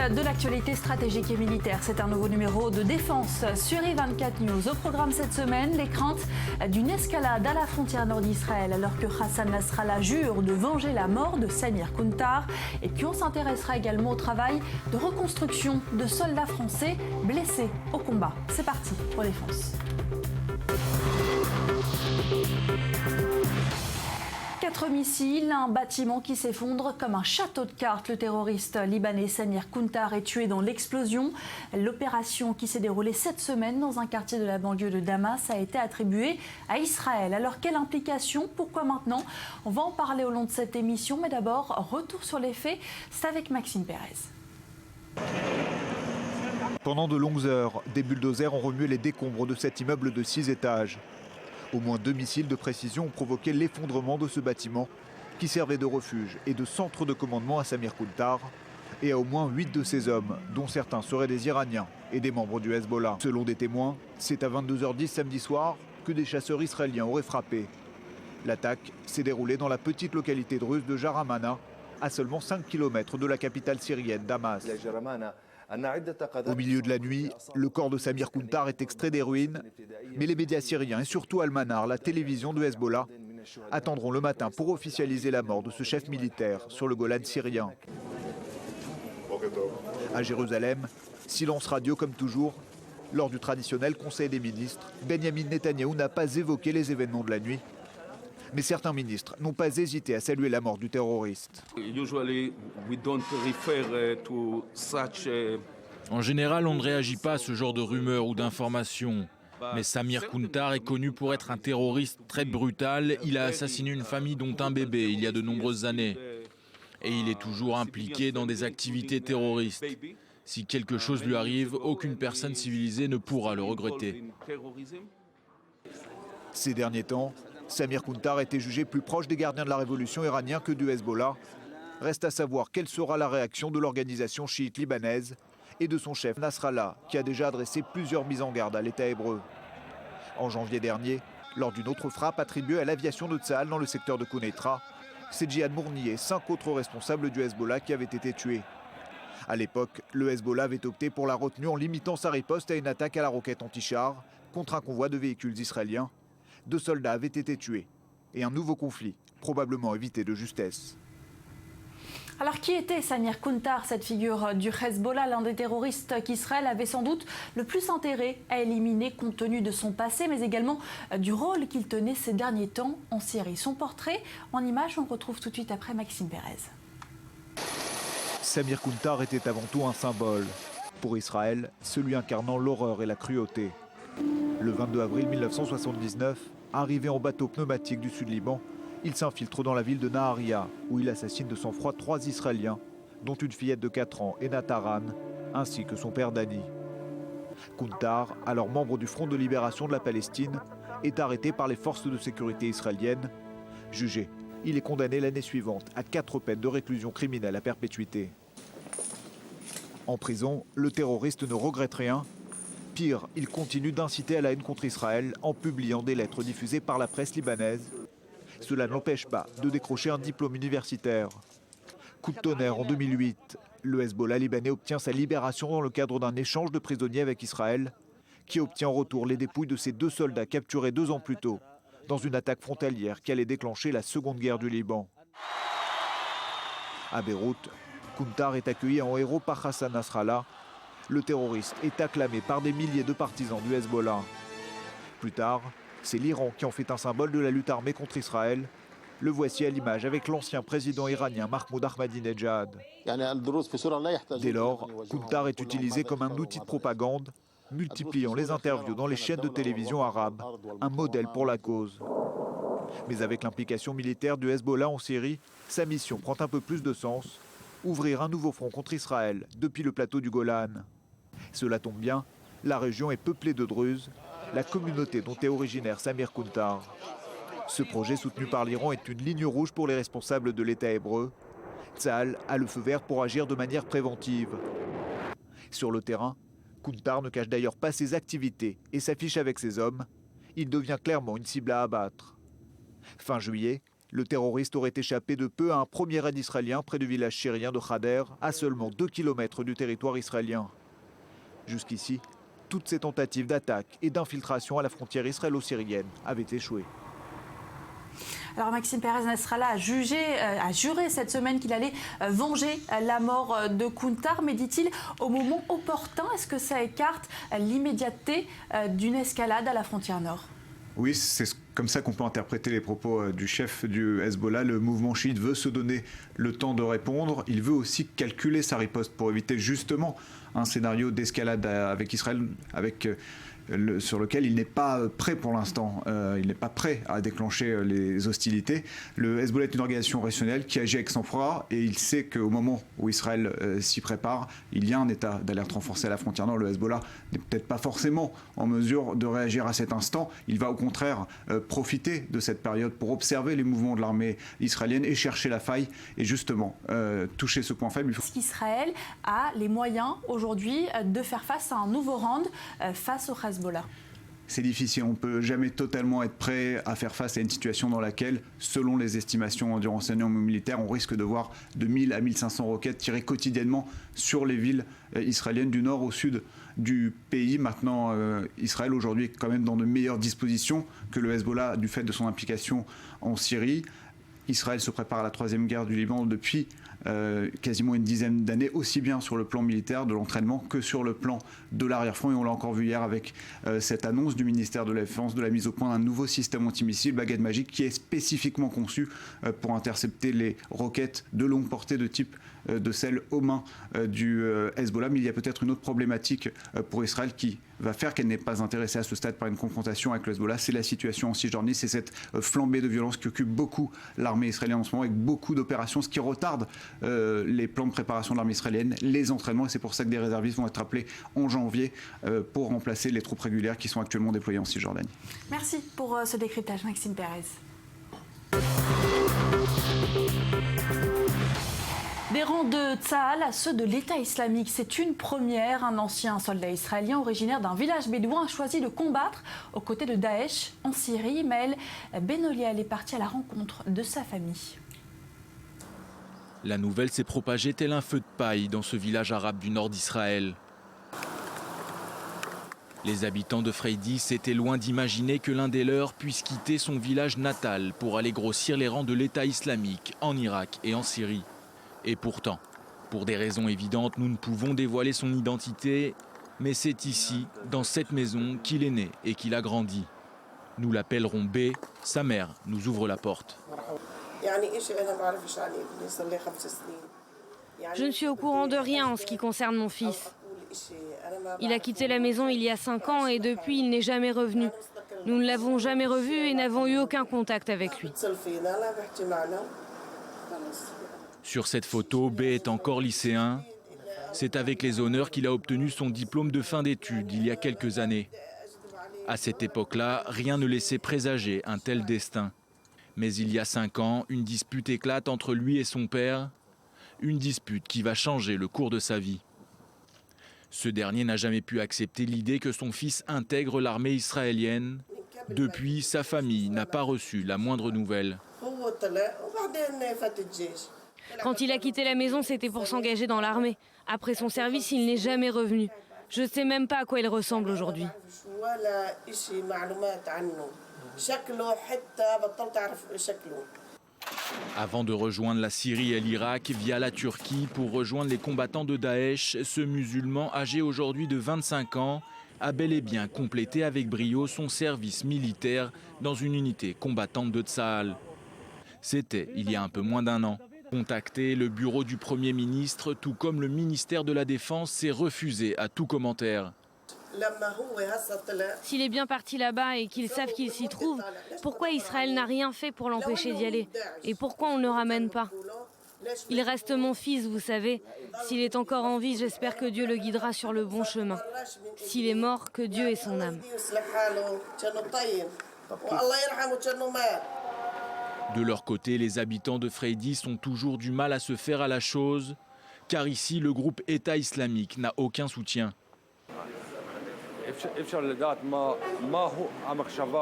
de l'actualité stratégique et militaire. C'est un nouveau numéro de Défense sur I24 News. Au programme cette semaine, les craintes d'une escalade à la frontière nord d'Israël alors que Hassan Nasrallah jure de venger la mort de Samir Kuntar. Et puis on s'intéressera également au travail de reconstruction de soldats français blessés au combat. C'est parti pour Défense. 4 missiles, un bâtiment qui s'effondre comme un château de cartes. Le terroriste libanais Samir Kuntar est tué dans l'explosion. L'opération qui s'est déroulée cette semaine dans un quartier de la banlieue de Damas a été attribuée à Israël. Alors quelle implication? Pourquoi maintenant? On va en parler au long de cette émission, mais d'abord, retour sur les faits, c'est avec Maxime Pérez. Pendant de longues heures, des bulldozers ont remué les décombres de cet immeuble de 6 étages. Au moins 2 missiles de précision ont provoqué l'effondrement de ce bâtiment qui servait de refuge et de centre de commandement à Samir Kuntar et à au moins 8 de ses hommes, dont certains seraient des Iraniens et des membres du Hezbollah. Selon des témoins, c'est à 22h10 samedi soir que des chasseurs israéliens auraient frappé. L'attaque s'est déroulée dans la petite localité druze de Jaramana, à seulement 5 km de la capitale syrienne, Damas. Au milieu de la nuit, le corps de Samir Kuntar est extrait des ruines, mais les médias syriens et surtout Al-Manar, la télévision de Hezbollah, attendront le matin pour officialiser la mort de ce chef militaire sur le Golan syrien. À Jérusalem, silence radio comme toujours. Lors du traditionnel Conseil des ministres, Benyamin Netanyahou n'a pas évoqué les événements de la nuit. Mais certains ministres n'ont pas hésité à saluer la mort du terroriste. En général, on ne réagit pas à ce genre de rumeurs ou d'informations. Mais Samir Kuntar est connu pour être un terroriste très brutal. Il a assassiné une famille dont un bébé il y a de nombreuses années. Et il est toujours impliqué dans des activités terroristes. Si quelque chose lui arrive, aucune personne civilisée ne pourra le regretter. Ces derniers temps, Samir Kuntar a été jugé plus proche des gardiens de la révolution iranien que du Hezbollah. Reste à savoir quelle sera la réaction de l'organisation chiite libanaise et de son chef Nasrallah, qui a déjà adressé plusieurs mises en garde à l'État hébreu. En janvier dernier, lors d'une autre frappe attribuée à l'aviation de Tsahal dans le secteur de Quneitra, c'est Djihad Mourni et 5 autres responsables du Hezbollah qui avaient été tués. À l'époque, le Hezbollah avait opté pour la retenue en limitant sa riposte à une attaque à la roquette anti-char contre un convoi de véhicules israéliens. 2 soldats avaient été tués et un nouveau conflit, probablement évité de justesse. Alors qui était Samir Kuntar, cette figure du Hezbollah, l'un des terroristes qu'Israël avait sans doute le plus intérêt à éliminer compte tenu de son passé, mais également du rôle qu'il tenait ces derniers temps en Syrie. Son portrait en images, on le retrouve tout de suite après Maxime Pérez. Samir Kuntar était avant tout un symbole. Pour Israël, celui incarnant l'horreur et la cruauté. Le 22 avril 1979, arrivé en bateau pneumatique du sud-Liban, il s'infiltre dans la ville de Naharia, où il assassine de sang-froid 3 Israéliens, dont une fillette de 4 ans, Enat Haran, ainsi que son père Dani. Kuntar, alors membre du Front de libération de la Palestine, est arrêté par les forces de sécurité israéliennes. Jugé, il est condamné l'année suivante à 4 peines de réclusion criminelle à perpétuité. En prison, le terroriste ne regrette rien. Pire, il continue d'inciter à la haine contre Israël en publiant des lettres diffusées par la presse libanaise. Cela ne l'empêche pas de décrocher un diplôme universitaire. Coup de tonnerre en 2008, le Hezbollah libanais obtient sa libération dans le cadre d'un échange de prisonniers avec Israël, qui obtient en retour les dépouilles de ses 2 soldats capturés 2 ans plus tôt, dans une attaque frontalière qui allait déclencher la seconde guerre du Liban. À Beyrouth, Kuntar est accueilli en héros par Hassan Nasrallah. Le terroriste est acclamé par des milliers de partisans du Hezbollah. Plus tard, c'est l'Iran qui en fait un symbole de la lutte armée contre Israël. Le voici à l'image avec l'ancien président iranien Mahmoud Ahmadinejad. Dès lors, Kuntar est utilisé comme un outil de propagande, multipliant les interviews dans les chaînes de télévision arabes, un modèle pour la cause. Mais avec l'implication militaire du Hezbollah en Syrie, sa mission prend un peu plus de sens. Ouvrir un nouveau front contre Israël depuis le plateau du Golan. Cela tombe bien, la région est peuplée de Druzes, la communauté dont est originaire Samir Kuntar. Ce projet soutenu par l'Iran est une ligne rouge pour les responsables de l'État hébreu. Tsahal a le feu vert pour agir de manière préventive. Sur le terrain, Kuntar ne cache d'ailleurs pas ses activités et s'affiche avec ses hommes. Il devient clairement une cible à abattre. Fin juillet, Le terroriste aurait échappé de peu à un premier raid israélien près du village syrien de Khader, à seulement 2 km du territoire israélien. Jusqu'ici, toutes ces tentatives d'attaque et d'infiltration à la frontière israélo-syrienne avaient échoué. Alors Maxime Perez Nasrallah a juré cette semaine qu'il allait venger la mort de Kountar, mais dit-il au moment opportun. Est-ce que ça écarte l'immédiateté d'une escalade à la frontière nord ? Oui, c'est comme ça qu'on peut interpréter les propos du chef du Hezbollah. Le mouvement chiite veut se donner le temps de répondre. Il veut aussi calculer sa riposte pour éviter justement un scénario d'escalade avec Israël, sur lequel il n'est pas prêt pour l'instant. Il n'est pas prêt à déclencher les hostilités. Le Hezbollah est une organisation rationnelle qui agit avec sang-froid et il sait qu'au moment où Israël s'y prépare, il y a un état d'alerte renforcé à la frontière nord. Le Hezbollah n'est peut-être pas forcément en mesure de réagir à cet instant. Il va au contraire profiter de cette période pour observer les mouvements de l'armée israélienne et chercher la faille et justement toucher ce point faible. Est-ce qu'Israël a les moyens aujourd'hui de faire face à un nouveau round face au Hezbollah ? C'est difficile, on ne peut jamais totalement être prêt à faire face à une situation dans laquelle, selon les estimations du renseignement militaire, on risque de voir de 1000 à 1500 roquettes tirées quotidiennement sur les villes israéliennes du nord au sud du pays. Maintenant, Israël aujourd'hui est quand même dans de meilleures dispositions que le Hezbollah du fait de son implication en Syrie. Israël se prépare à la troisième guerre du Liban depuis quasiment une dizaine d'années, aussi bien sur le plan militaire de l'entraînement que sur le plan de l'arrière-front. Et on l'a encore vu hier avec cette annonce du ministère de la Défense de la mise au point d'un nouveau système antimissile, baguette magique, qui est spécifiquement conçu pour intercepter les roquettes de longue portée de type de celles aux mains du Hezbollah. Mais il y a peut-être une autre problématique pour Israël qui va faire qu'elle n'est pas intéressée à ce stade par une confrontation avec le Hezbollah. C'est la situation en Cisjordanie, c'est cette flambée de violence qui occupe beaucoup l'armée israélienne en ce moment, avec beaucoup d'opérations, ce qui retarde les plans de préparation de l'armée israélienne, les entraînements, et c'est pour ça que des réservistes vont être appelés en janvier pour remplacer les troupes régulières qui sont actuellement déployées en Cisjordanie. Merci pour ce décryptage, Maxime Perez. Des rangs de Tsahal à ceux de l'État islamique, c'est une première. Un ancien soldat israélien originaire d'un village bédouin a choisi de combattre aux côtés de Daesh en Syrie. Maël Benoliel est parti à la rencontre de sa famille. La nouvelle s'est propagée tel un feu de paille dans ce village arabe du nord d'Israël. Les habitants de Freidis étaient loin d'imaginer que l'un des leurs puisse quitter son village natal pour aller grossir les rangs de l'État islamique en Irak et en Syrie. Et pourtant, pour des raisons évidentes, nous ne pouvons dévoiler son identité, mais c'est ici, dans cette maison, qu'il est né et qu'il a grandi. Nous l'appellerons B, sa mère nous ouvre la porte. Je ne suis au courant de rien en ce qui concerne mon fils. Il a quitté la maison il y a 5 ans et depuis il n'est jamais revenu. Nous ne l'avons jamais revu et n'avons eu aucun contact avec lui. Sur cette photo, B est encore lycéen. C'est avec les honneurs qu'il a obtenu son diplôme de fin d'études il y a quelques années. À cette époque-là, rien ne laissait présager un tel destin. Mais il y a 5 ans, une dispute éclate entre lui et son père. Une dispute qui va changer le cours de sa vie. Ce dernier n'a jamais pu accepter l'idée que son fils intègre l'armée israélienne. Depuis, sa famille n'a pas reçu la moindre nouvelle. Quand il a quitté la maison, c'était pour s'engager dans l'armée. Après son service, il n'est jamais revenu. Je ne sais même pas à quoi il ressemble aujourd'hui. Avant de rejoindre la Syrie et l'Irak via la Turquie pour rejoindre les combattants de Daesh, ce musulman âgé aujourd'hui de 25 ans a bel et bien complété avec brio son service militaire dans une unité combattante de Tsahal. C'était il y a un peu moins d'1 an. Contacté, le bureau du Premier ministre, tout comme le ministère de la Défense, s'est refusé à tout commentaire. S'il est bien parti là-bas et qu'ils savent qu'il s'y trouve, pourquoi Israël n'a rien fait pour l'empêcher d'y aller? Et pourquoi on ne le ramène pas? Il reste mon fils, vous savez. S'il est encore en vie, j'espère que Dieu le guidera sur le bon chemin. S'il est mort, que Dieu ait son âme. De leur côté, les habitants de Freidis ont toujours du mal à se faire à la chose, car ici, le groupe État islamique n'a aucun soutien.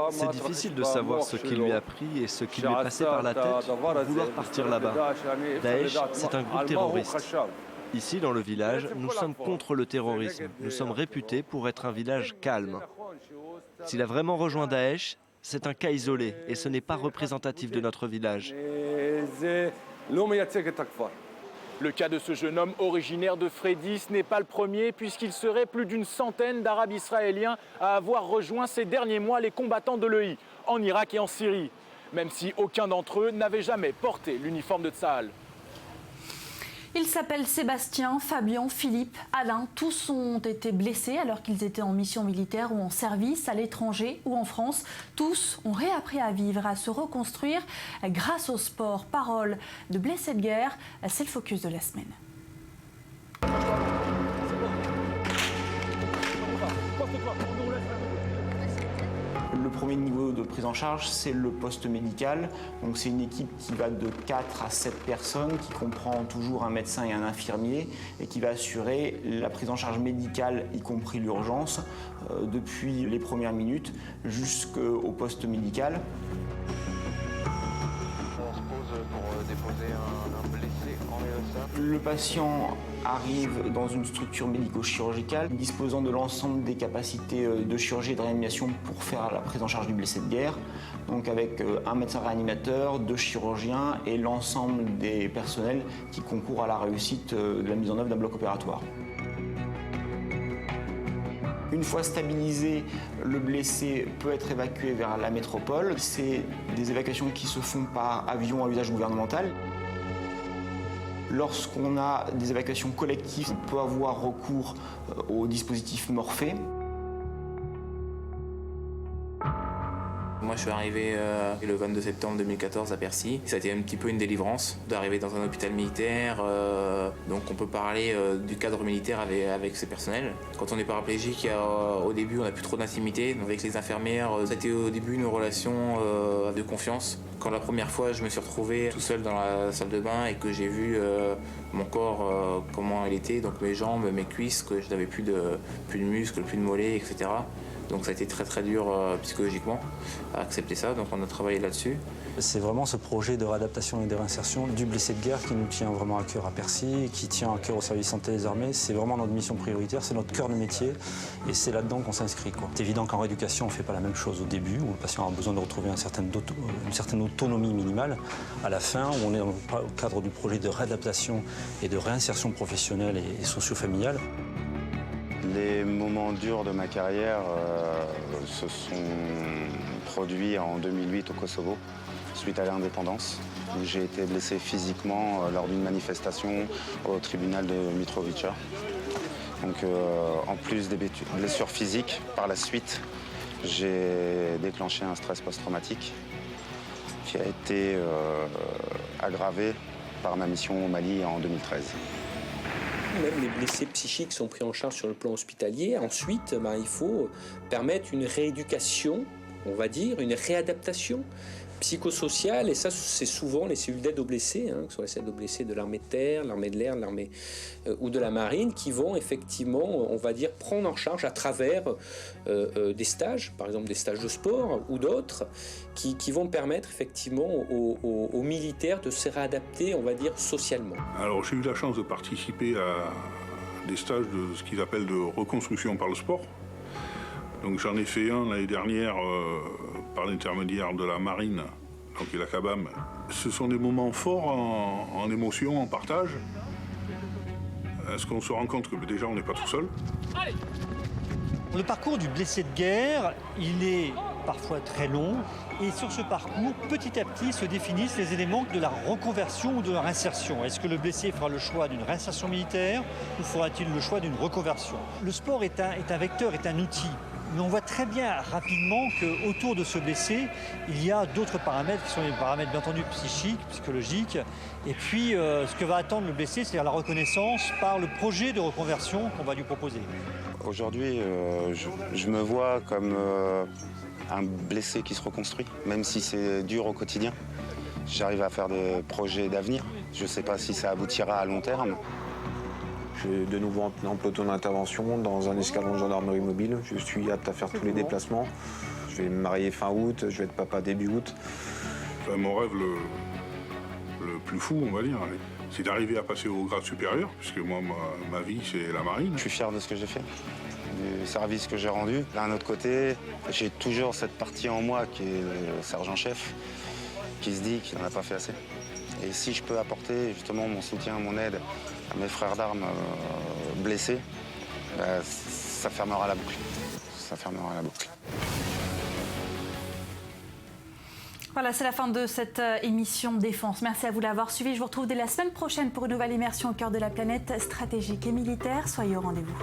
C'est difficile de savoir ce qui lui a pris et ce qui lui est passé par la tête pour vouloir partir là-bas. Daesh, c'est un groupe terroriste. Ici, dans le village, nous sommes contre le terrorisme. Nous sommes réputés pour être un village calme. S'il a vraiment rejoint Daesh, c'est un cas isolé et ce n'est pas représentatif de notre village. Le cas de ce jeune homme originaire de Fredis n'est pas le premier puisqu'il serait plus d'une centaine d'Arabes israéliens à avoir rejoint ces derniers mois les combattants de l'EI en Irak et en Syrie, même si aucun d'entre eux n'avait jamais porté l'uniforme de Tsahal. Ils s'appellent Sébastien, Fabien, Philippe, Alain. Tous ont été blessés alors qu'ils étaient en mission militaire ou en service à l'étranger ou en France. Tous ont réappris à vivre, à se reconstruire grâce au sport. Parole de blessés de guerre, c'est le focus de la semaine. Le premier niveau de prise en charge, c'est le poste médical. Donc c'est une équipe qui va de 4 à 7 personnes, qui comprend toujours un médecin et un infirmier, et qui va assurer la prise en charge médicale, y compris l'urgence, depuis les premières minutes jusqu'au poste médical. On se pose pour déposer un blessé en RSA. Le patient arrive dans une structure médico-chirurgicale disposant de l'ensemble des capacités de chirurgie et de réanimation pour faire la prise en charge du blessé de guerre. Donc avec un médecin réanimateur, 2 chirurgiens et l'ensemble des personnels qui concourent à la réussite de la mise en œuvre d'un bloc opératoire. Une fois stabilisé, le blessé peut être évacué vers la métropole. C'est des évacuations qui se font par avion à usage gouvernemental. Lorsqu'on a des évacuations collectives, on peut avoir recours au dispositif Morphée. Moi, je suis arrivé le 22 septembre 2014 à Percy. Ça a été un petit peu une délivrance d'arriver dans un hôpital militaire. Donc, on peut parler du cadre militaire avec ses personnels. Quand on est paraplégique, au début, on n'a plus trop d'intimité. Avec les infirmières, ça a été au début une relation de confiance. Quand la première fois, je me suis retrouvé tout seul dans la salle de bain et que j'ai vu mon corps, comment il était, donc mes jambes, mes cuisses, que je n'avais plus de muscles, plus de mollets, etc. Donc ça a été très très dur psychologiquement à accepter ça, donc on a travaillé là-dessus. C'est vraiment ce projet de réadaptation et de réinsertion du blessé de guerre qui nous tient vraiment à cœur à Percy, qui tient à cœur au service santé des armées. C'est vraiment notre mission prioritaire, c'est notre cœur de métier et c'est là-dedans qu'on s'inscrit. C'est évident qu'en rééducation, on ne fait pas la même chose au début, où le patient a besoin de retrouver une certaine autonomie minimale. À la fin, où on est dans le cadre du projet de réadaptation et de réinsertion professionnelle et socio-familiale. Les moments durs de ma carrière se sont produits en 2008 au Kosovo, suite à l'indépendance. J'ai été blessé physiquement lors d'une manifestation au tribunal de Mitrovica. Donc, en plus des blessures physiques, par la suite, j'ai déclenché un stress post-traumatique qui a été aggravé par ma mission au Mali en 2013. Même les blessés psychiques sont pris en charge sur le plan hospitalier. Ensuite, il faut permettre une rééducation, on va dire, une réadaptation psychosociale. Et ça, c'est souvent les cellules d'aide aux blessés, que ce soit les cellules d'aide aux blessés de l'armée de terre, l'armée de l'air, l'armée ou de la marine, qui vont effectivement, on va dire, prendre en charge à travers des stages, par exemple des stages de sport ou d'autres, qui vont permettre effectivement aux militaires de se réadapter, on va dire, socialement. Alors j'ai eu la chance de participer à des stages de ce qu'ils appellent de reconstruction par le sport. Donc j'en ai fait un l'année dernière par l'intermédiaire de la marine, donc la CABAM. Ce sont des moments forts en émotion, en partage. Est-ce qu'on se rend compte que déjà on n'est pas tout seul? Allez. Le parcours du blessé de guerre, il est parfois très long. Et sur ce parcours, petit à petit, se définissent les éléments de la reconversion ou de la réinsertion. Est-ce que le blessé fera le choix d'une réinsertion militaire ou fera-t-il le choix d'une reconversion? Le sport est un vecteur, est un outil. Mais on voit très bien rapidement qu'autour de ce blessé, il y a d'autres paramètres qui sont les paramètres bien entendu psychiques, psychologiques. Et puis ce que va attendre le blessé, c'est la reconnaissance par le projet de reconversion qu'on va lui proposer. Aujourd'hui, je me vois comme un blessé qui se reconstruit, même si c'est dur au quotidien. J'arrive à faire des projets d'avenir. Je ne sais pas si ça aboutira à long terme. Je vais de nouveau en peloton d'intervention dans un escadron de gendarmerie mobile. Je suis apte à faire tous les déplacements. Je vais me marier fin août, je vais être papa début août. Mon rêve le plus fou, on va dire, c'est d'arriver à passer au grade supérieur, puisque moi, ma vie, c'est la marine. Je suis fier de ce que j'ai fait, du service que j'ai rendu. D'un autre côté, j'ai toujours cette partie en moi qui est le sergent-chef, qui se dit qu'il n'en a pas fait assez. Et si je peux apporter justement mon soutien, mon aide à mes frères d'armes blessés, ça fermera la boucle. Ça fermera la boucle. Voilà, c'est la fin de cette émission Défense. Merci à vous d'avoir suivi. Je vous retrouve dès la semaine prochaine pour une nouvelle immersion au cœur de la planète stratégique et militaire. Soyez au rendez-vous.